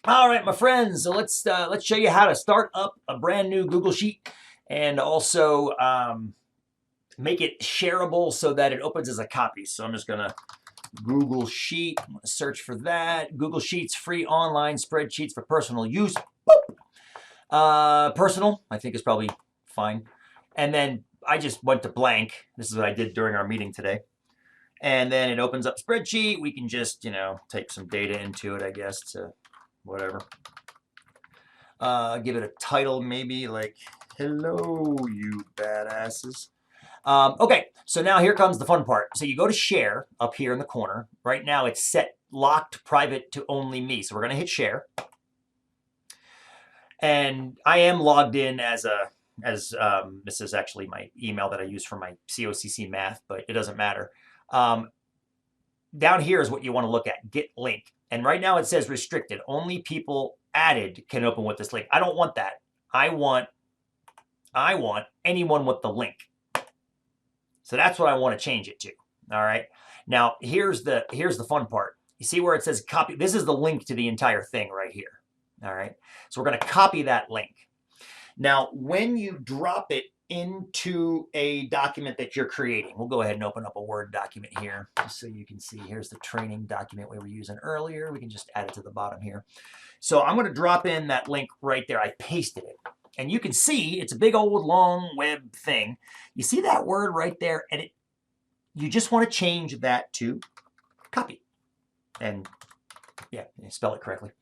All right, my friends. So let's show you how to start up a brand new Google Sheet and also make it shareable so that it opens as a copy. So I'm just gonna Google Sheet, search for that. Google Sheets, free online spreadsheets for personal use. Personal, I think is probably fine. And then I just went to blank. This is what I did during our meeting today. And then it opens up spreadsheet. We can just, take some data into it, I guess, to whatever. Give it a title, maybe like, hello, you badasses. Okay, so now here comes the fun part. So you go to share up here in the corner. Right now it's set locked private to only me. So we're going to hit share. And I am logged in as this is actually my email that I use for my COCC math, but it doesn't matter. Down here is what you want to look at, get link. And right now it says restricted. Only people added can open with this link. I don't want that. I want anyone with the link. So that's what I want to change it to. All right. Now here's the fun part. You see where it says copy? This is the link to the entire thing right here. All right. So we're going to copy that link. Now, when you drop it into a document that you're creating, we'll go ahead and open up a Word document here just so you can see. Here's the training document we were using earlier. We can just add it to the bottom here. So I'm going to drop in that link right there. I pasted it. And you can see it's a big old long web thing. You see that word right there? And you just want to change that to copy. And yeah, spell it correctly.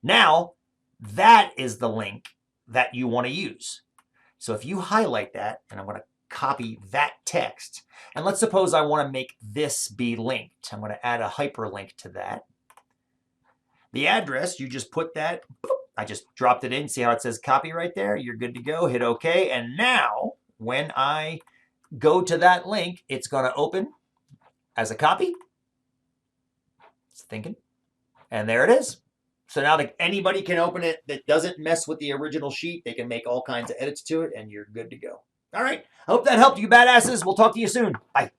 Now, that is the link that you want to use. So if you highlight that, and I'm going to copy that text, and let's suppose I want to make this be linked. I'm going to add a hyperlink to that. The address, you just put that, I just dropped it in. See how it says copy right there? You're good to go. Hit OK. And now, when I go to that link, it's going to open as a copy. It's thinking. And there it is. So now that anybody can open it that doesn't mess with the original sheet, they can make all kinds of edits to it, and you're good to go. All right. I hope that helped you badasses. We'll talk to you soon. Bye.